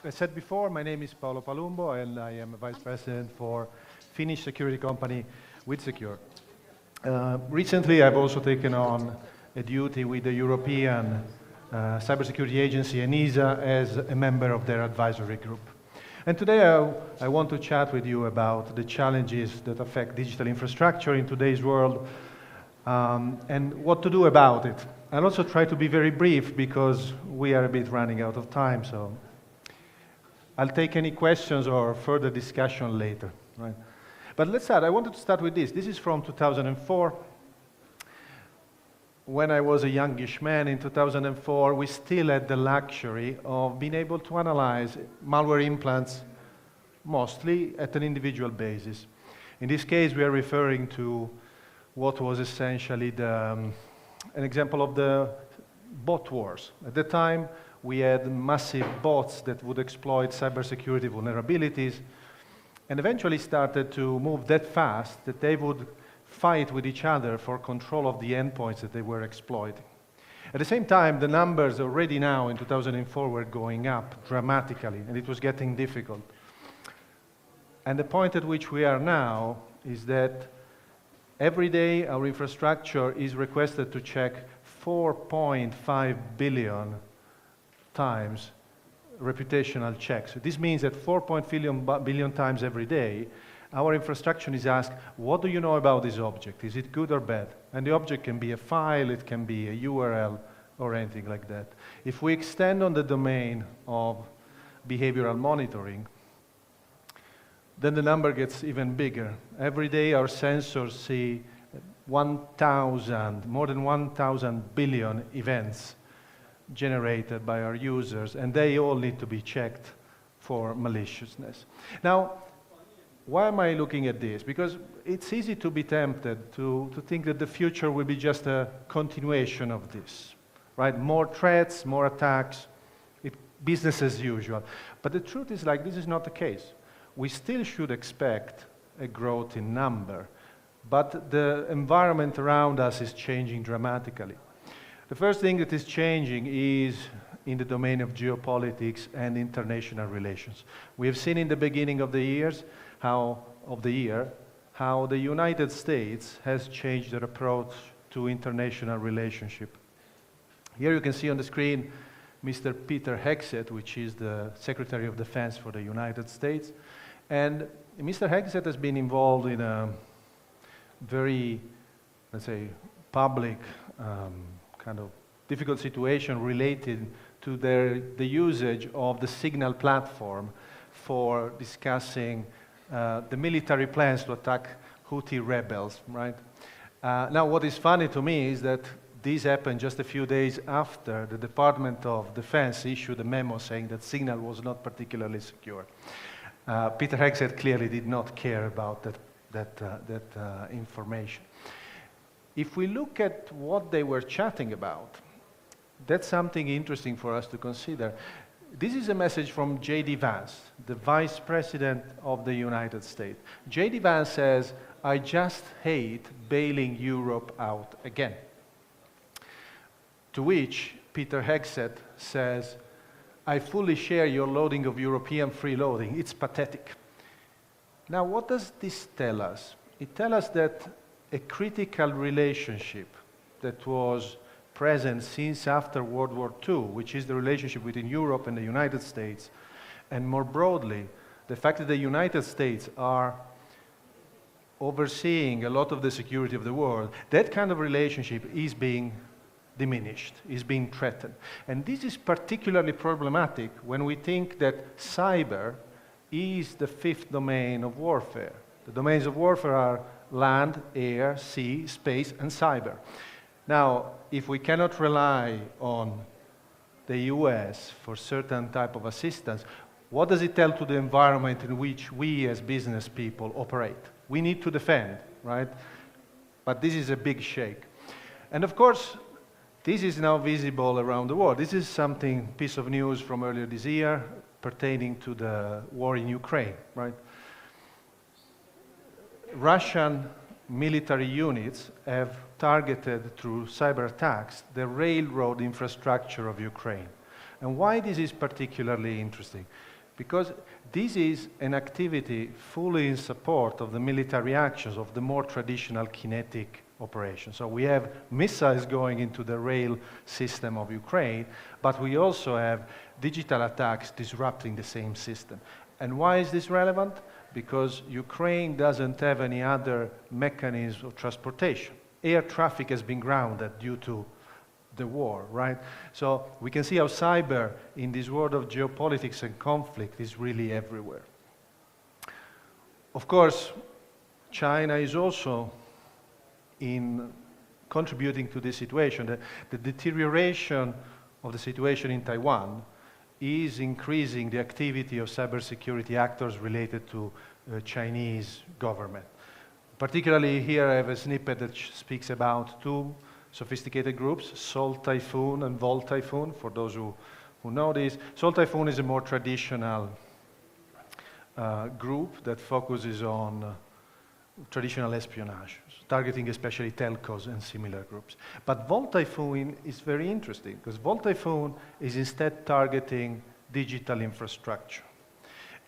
I said before, my name is Paolo Palumbo, and I am a vice president for Finnish security company WithSecure. Recently, I've also taken on a duty with the European Cybersecurity Agency, ENISA, as a member of their advisory group. And today, I want to chat with you about the challenges that affect digital infrastructure in today's world and what to do about it. I'll also try to be very brief because we are a bit running out of time, so I'll take any questions or further discussion later. Right? But let's start. I wanted to start with this. This is from 2004. When I was a youngish man in 2004, we still had the luxury of being able to analyze malware implants mostly at an individual basis. In this case, we are referring to what was essentially an example of the bot wars. At the time, we had massive bots that would exploit cybersecurity vulnerabilities and eventually started to move that fast that they would fight with each other for control of the endpoints that they were exploiting. At the same time, the numbers already now in 2004 were going up dramatically, and it was getting difficult. And the point at which we are now is that every day our infrastructure is requested to check 4.5 billion times reputational checks. So this means that 4.5 billion times every day, our infrastructure is asked, what do you know about this object? Is it good or bad? And the object can be a file, it can be a URL, or anything like that. If we extend on the domain of behavioral monitoring, then the number gets even bigger. Every day our sensors see more than 1,000 billion events generated by our users, and they all need to be checked for maliciousness. Now, why am I looking at this? Because it's easy to be tempted to think that the future will be just a continuation of this, right? More threats, more attacks, business as usual. But the truth is, this is not the case. We still should expect a growth in number, but the environment around us is changing dramatically. The first thing that is changing is in the domain of geopolitics and international relations. We have seen in the beginning of the year how the United States has changed their approach to international relationship. Here you can see on the screen Mr. Peter Hegseth, which is the Secretary of Defense for the United States. And Mr. Hegseth has been involved in a very, let's say, public kind of difficult situation related to the usage of the Signal platform for discussing the military plans to attack Houthi rebels, right? Now, what is funny to me is that this happened just a few days after the Department of Defense issued a memo saying that Signal was not particularly secure. Peter Hegseth clearly did not care about that information. If we look at what they were chatting about, that's something interesting for us to consider. This is a message from J.D. Vance, the Vice President of the United States. J.D. Vance says, "I just hate bailing Europe out again." To which Peter Hegseth says, "I fully share your loading of European freeloading. It's pathetic." Now, what does this tell us? It tells us that a critical relationship that was present since after World War II, which is the relationship between Europe and the United States, and more broadly, the fact that the United States are overseeing a lot of the security of the world, that kind of relationship is being diminished, is being threatened. And this is particularly problematic when we think that cyber is the fifth domain of warfare. The domains of warfare are land, air, sea, space, and cyber. Now, if we cannot rely on the US for certain type of assistance, what does it tell to the environment in which we as business people operate? We need to defend, right? But this is a big shake. And of course, this is now visible around the world. This is piece of news from earlier this year pertaining to the war in Ukraine, right? Russian military units have targeted through cyber attacks the railroad infrastructure of Ukraine. And why this is particularly interesting? Because this is an activity fully in support of the military actions of the more traditional kinetic operations. So we have missiles going into the rail system of Ukraine, but we also have digital attacks disrupting the same system. And why is this relevant? Because Ukraine doesn't have any other mechanism of transportation. Air traffic has been grounded due to the war, right? So we can see how cyber, in this world of geopolitics and conflict, is really everywhere. Of course, China is also in contributing to this situation. The deterioration of the situation in Taiwan is increasing the activity of cybersecurity actors related to the Chinese government. Particularly here I have a snippet that speaks about two sophisticated groups, Salt Typhoon and Volt Typhoon, for those who know this. Salt Typhoon is a more traditional group that focuses on traditional espionage, targeting especially telcos and similar groups. But Volt Typhoon is very interesting, because Volt Typhoon is instead targeting digital infrastructure.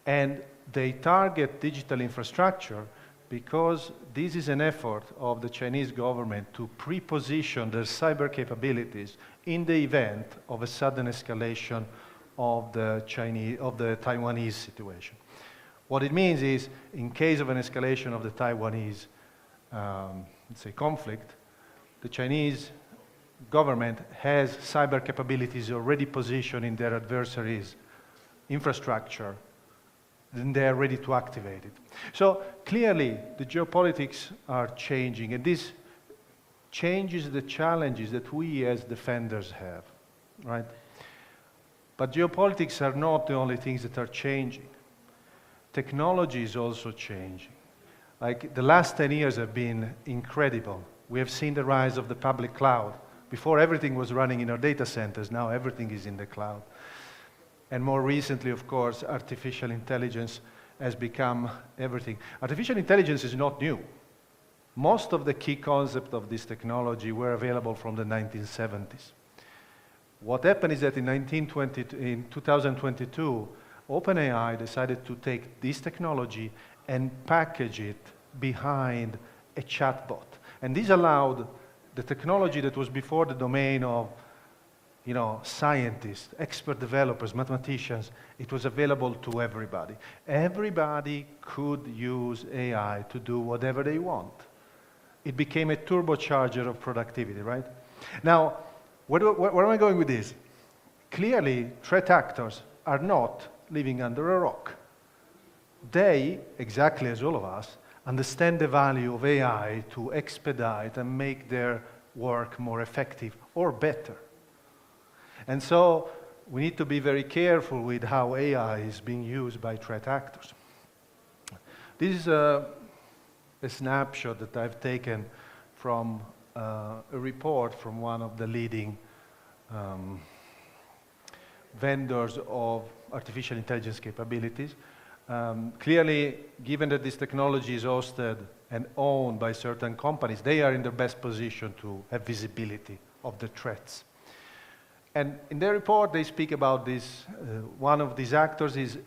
And they target digital infrastructure because this is an effort of the Chinese government to pre-position their cyber capabilities in the event of a sudden escalation of the Taiwanese situation. What it means is, in case of an escalation of the Taiwanese, let's say, conflict, the Chinese government has cyber capabilities already positioned in their adversaries' infrastructure, then they are ready to activate it. So clearly, the geopolitics are changing, and this changes the challenges that we as defenders have, right? But geopolitics are not the only things that are changing. Technology is also changing. Like, the last 10 years have been incredible. We have seen the rise of the public cloud. Before, everything was running in our data centers. Now everything is in the cloud. And more recently, of course, artificial intelligence has become everything. Artificial intelligence is not new. Most of the key concepts of this technology were available from the 1970s. What happened is that in 2022, OpenAI decided to take this technology and package it behind a chatbot. And this allowed the technology that was before the domain of scientists, expert developers, mathematicians, it was available to everybody. Everybody could use AI to do whatever they want. It became a turbocharger of productivity, right? Now, where am I going with this? Clearly, threat actors are not living under a rock. They, exactly as all of us, understand the value of AI to expedite and make their work more effective or better. And so we need to be very careful with how AI is being used by threat actors. This is a snapshot that I've taken from a report from one of the leading vendors of artificial intelligence capabilities. Clearly, given that this technology is hosted and owned by certain companies, they are in the best position to have visibility of the threats. And in their report, they speak about this. One of these actors is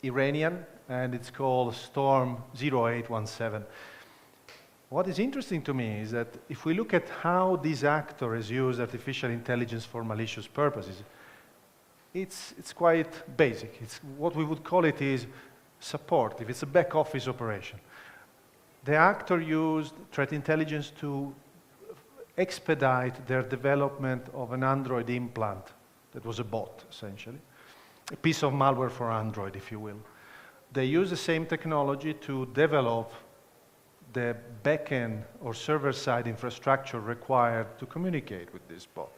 Iranian, and it's called Storm 0817. What is interesting to me is that if we look at how this actor has used artificial intelligence for malicious purposes, it's quite basic. It's what we would call it is supportive. It's a back office operation. The actor used threat intelligence to expedite their development of an Android implant that was a bot, essentially. A piece of malware for Android, if you will. They used the same technology to develop the backend or server-side infrastructure required to communicate with this bot.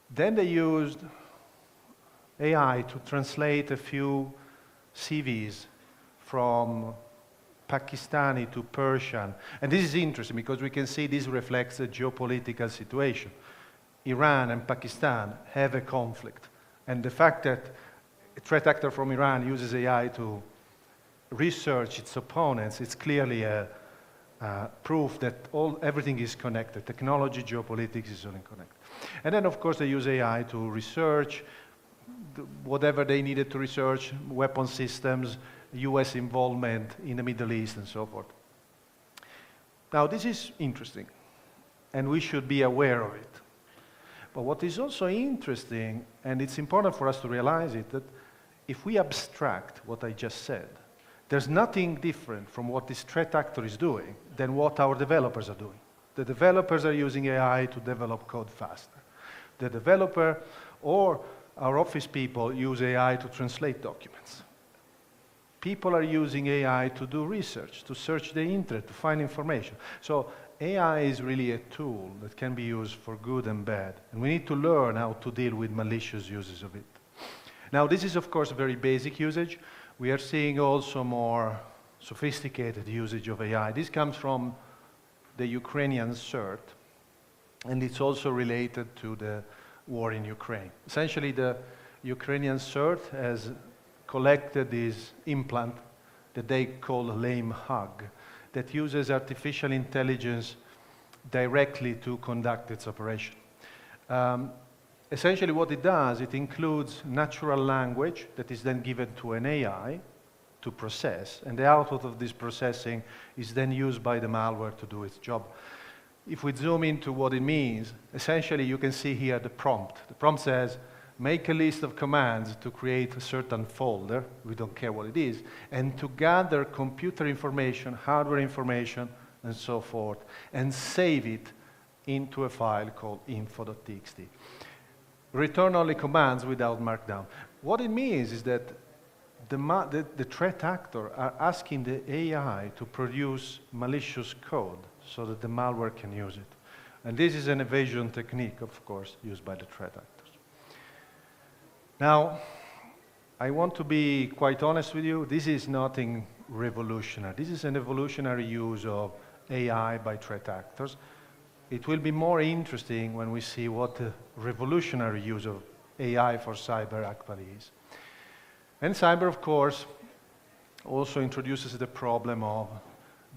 Then they used AI to translate a few CVs from Pakistani to Persian. And this is interesting because we can see this reflects a geopolitical situation. Iran and Pakistan have a conflict. And the fact that a threat actor from Iran uses AI to research its opponents, it's clearly a proof that everything is connected. Technology, geopolitics is all connected. And then, of course, they use AI to research whatever they needed to research, weapon systems, US involvement in the Middle East, and so forth. Now, this is interesting, and we should be aware of it. But what is also interesting, and it's important for us to realize it, that if we abstract what I just said, there's nothing different from what this threat actor is doing than what our developers are doing. The developers are using AI to develop code faster. The developer or our office people use AI to translate documents. People are using AI to do research, to search the internet, to find information. So AI is really a tool that can be used for good and bad, and we need to learn how to deal with malicious uses of it. Now, this is, of course, a very basic usage. We are seeing also more sophisticated usage of AI. This comes from the Ukrainian CERT, and it's also related to the war in Ukraine. Essentially, the Ukrainian CERT has collected this implant that they call lame hug, that uses artificial intelligence directly to conduct its operation. Essentially what it does, it includes natural language that is then given to an AI to process, and the output of this processing is then used by the malware to do its job. If we zoom into what it means, essentially you can see here the prompt. The prompt says, make a list of commands to create a certain folder, we don't care what it is, and to gather computer information, hardware information, and so forth, and save it into a file called info.txt. Return only commands without markdown. What it means is that the threat actor are asking the AI to produce malicious code so that the malware can use it. And this is an evasion technique, of course, used by the threat actors. Now, I want to be quite honest with you, this is nothing revolutionary. This is an evolutionary use of AI by threat actors. It will be more interesting when we see what the revolutionary use of AI for cyber actually is. And cyber, of course, also introduces the problem of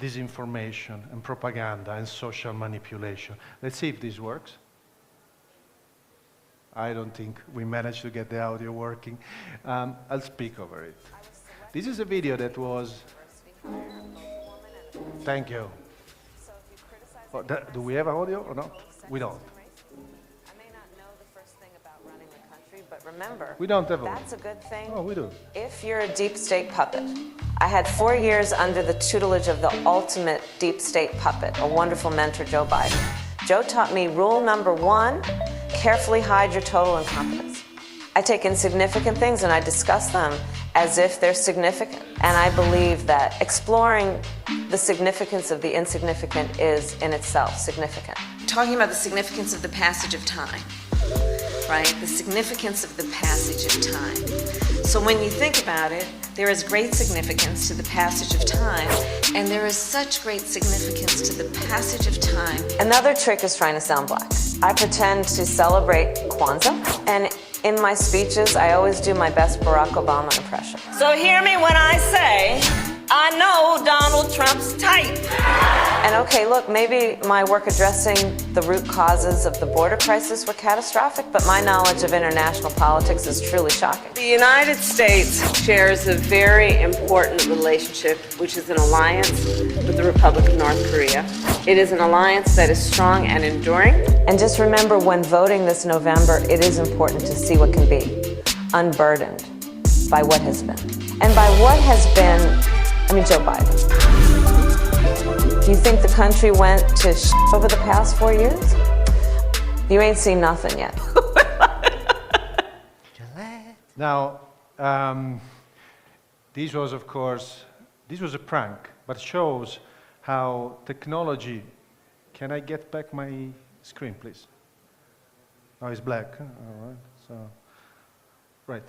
disinformation and propaganda and social manipulation. Let's see if this works. I don't think we managed to get the audio working. I'll speak over it. This is a video that was... Thank you. Oh, do we have audio or not? We don't. I may not know the first thing about running the country, but remember, we don't have audio. That's a good thing. Oh, we do. If you're a deep state puppet. I had 4 years under the tutelage of the ultimate deep state puppet, a wonderful mentor, Joe Biden. Joe taught me rule number 1, carefully hide your total incompetence. I take insignificant things and I discuss them as if they're significant. And I believe that exploring the significance of the insignificant is in itself significant. Talking about the significance of the passage of time, right? The significance of the passage of time. So when you think about it, there is great significance to the passage of time, and there is such great significance to the passage of time. Another trick is trying to sound black. I pretend to celebrate Kwanzaa, and in my speeches, I always do my best Barack Obama impression. So hear me when I say, I know Donald Trump's type. And okay, look, maybe my work addressing the root causes of the border crisis were catastrophic, but my knowledge of international politics is truly shocking. The United States shares a very important relationship, which is an alliance with the Republic of North Korea. It is an alliance that is strong and enduring. And just remember, when voting this November, it is important to see what can be, unburdened by what has been. And by what has been, I mean Joe Biden. Do you think the country went to over the past 4 years? You ain't seen nothing yet. Now, this was, of course, this was a prank, but shows how technology... Can I get back my screen, please? Oh, it's black. All right. So, right.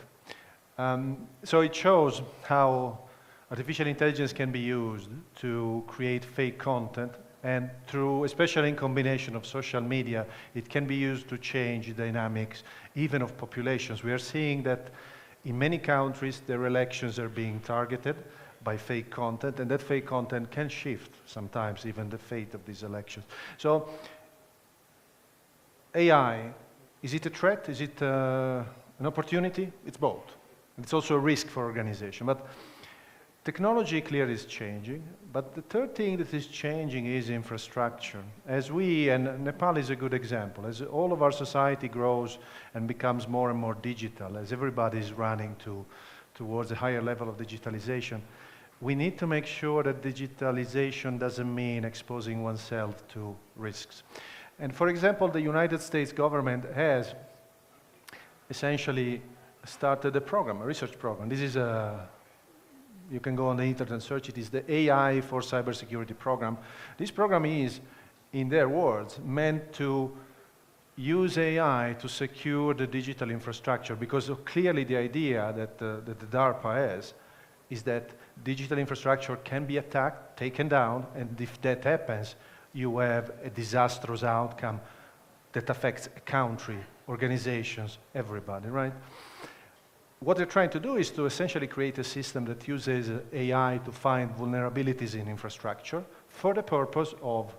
So it shows how artificial intelligence can be used to create fake content, and through, especially in combination of social media, it can be used to change dynamics, even of populations. We are seeing that in many countries, their elections are being targeted by fake content, and that fake content can shift sometimes even the fate of these elections. So AI, is it a threat? Is it an opportunity? It's both. It's also a risk for organization. But technology clearly is changing, but the third thing that is changing is infrastructure. As we, and Nepal is a good example, as all of our society grows and becomes more and more digital, as everybody is running towards a higher level of digitalization, we need to make sure that digitalization doesn't mean exposing oneself to risks. And for example, the United States government has essentially started a program, a research program. This is you can go on the internet and search it. It's the AI for Cybersecurity program. This program is, in their words, meant to use AI to secure the digital infrastructure, because clearly the idea that the DARPA has is that digital infrastructure can be attacked, taken down, and if that happens, you have a disastrous outcome that affects a country, organizations, everybody, right? What they're trying to do is to essentially create a system that uses AI to find vulnerabilities in infrastructure for the purpose of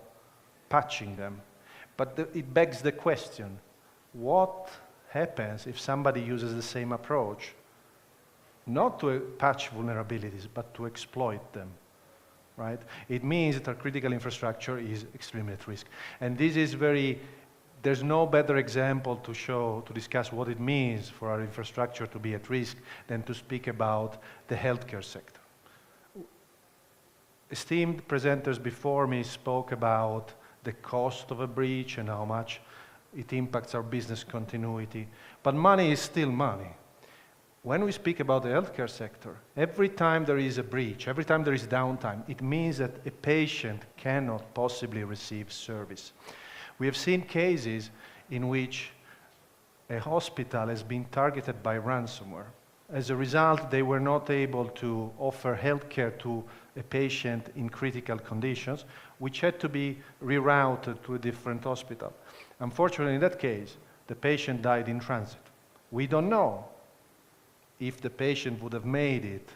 patching them. But it begs the question, what happens if somebody uses the same approach, not to patch vulnerabilities, but to exploit them, right? It means that our critical infrastructure is extremely at risk. And this is there's no better example to discuss what it means for our infrastructure to be at risk than to speak about the healthcare sector. Esteemed presenters before me spoke about the cost of a breach and how much it impacts our business continuity. But money is still money. When we speak about the healthcare sector, every time there is a breach, every time there is downtime, it means that a patient cannot possibly receive service. We have seen cases in which a hospital has been targeted by ransomware. As a result, they were not able to offer healthcare to a patient in critical conditions, which had to be rerouted to a different hospital. Unfortunately, in that case, the patient died in transit. We don't know if the patient would have made it,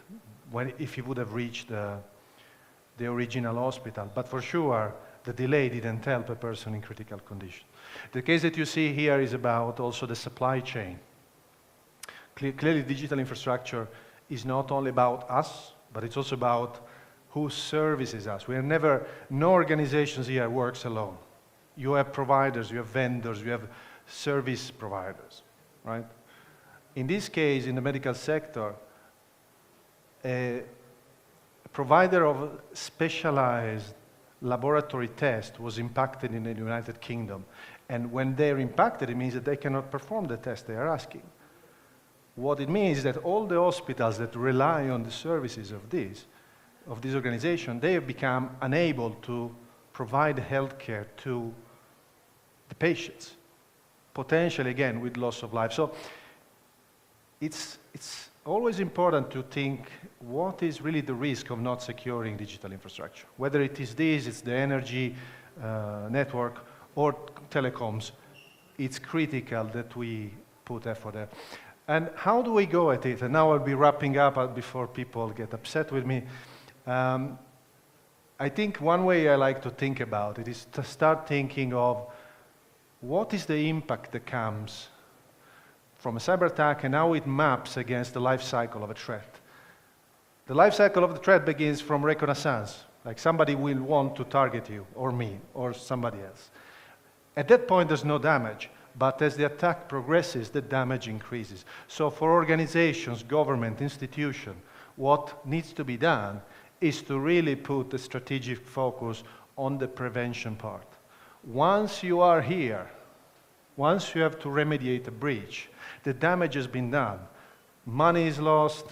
if he would have reached the original hospital, but for sure, the delay didn't help a person in critical condition. The case that you see here is about also the supply chain. Clearly, digital infrastructure is not only about us, but it's also about who services us. No organizations here works alone. You have providers, you have vendors, you have service providers, right? In this case, in the medical sector, a provider of specialized laboratory test was impacted in the United Kingdom. And when they're impacted, it means that they cannot perform the test they are asking. What it means is that all the hospitals that rely on the services of this organization, they have become unable to provide health care to the patients, potentially, again, with loss of life. So it's always important to think what is really the risk of not securing digital infrastructure. Whether it is it's the energy network or telecoms, it's critical that we put effort there. And how do we go at it? And now I'll be wrapping up before people get upset with me. I think one way I like to think about it is to start thinking of what is the impact that comes from a cyber attack and how it maps against the life cycle of a threat. The life cycle of the threat begins from reconnaissance, like somebody will want to target you, or me, or somebody else. At that point, there's no damage, but as the attack progresses, the damage increases. So for organizations, government, institutions, what needs to be done is to really put a strategic focus on the prevention part. Once you are here, once you have to remediate a breach, the damage has been done. Money is lost,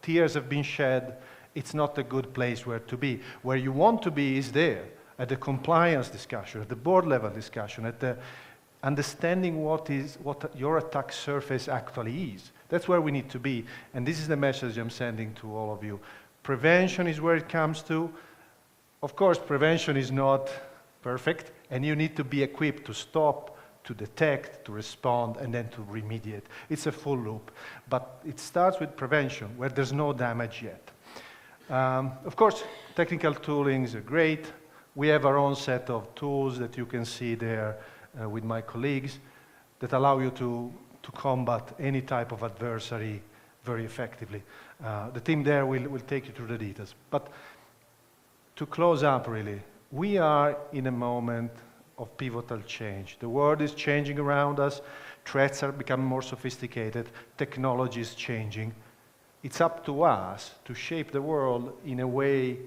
tears have been shed. It's not a good place where to be. Where you want to be is there, at the compliance discussion, at the board level discussion, at the understanding what your attack surface actually is. That's where we need to be, and this is the message I'm sending to all of you. Prevention is where it comes to. Of course, prevention is not perfect, and you need to be equipped to stop, to detect, to respond, and then to remediate. It's a full loop. But it starts with prevention, where there's no damage yet. Of course, technical toolings are great. We have our own set of tools that you can see there with my colleagues that allow you to combat any type of adversary very effectively. The team there will take you through the details. But to close up, really, we are in a moment of pivotal change. The world is changing around us. Threats are becoming more sophisticated. Technology is changing. It's up to us to shape the world in a way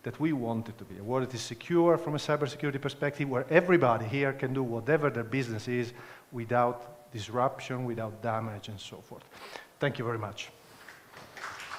that we want it to be. A world that is secure from a cybersecurity perspective, where everybody here can do whatever their business is without disruption, without damage, and so forth. Thank you very much.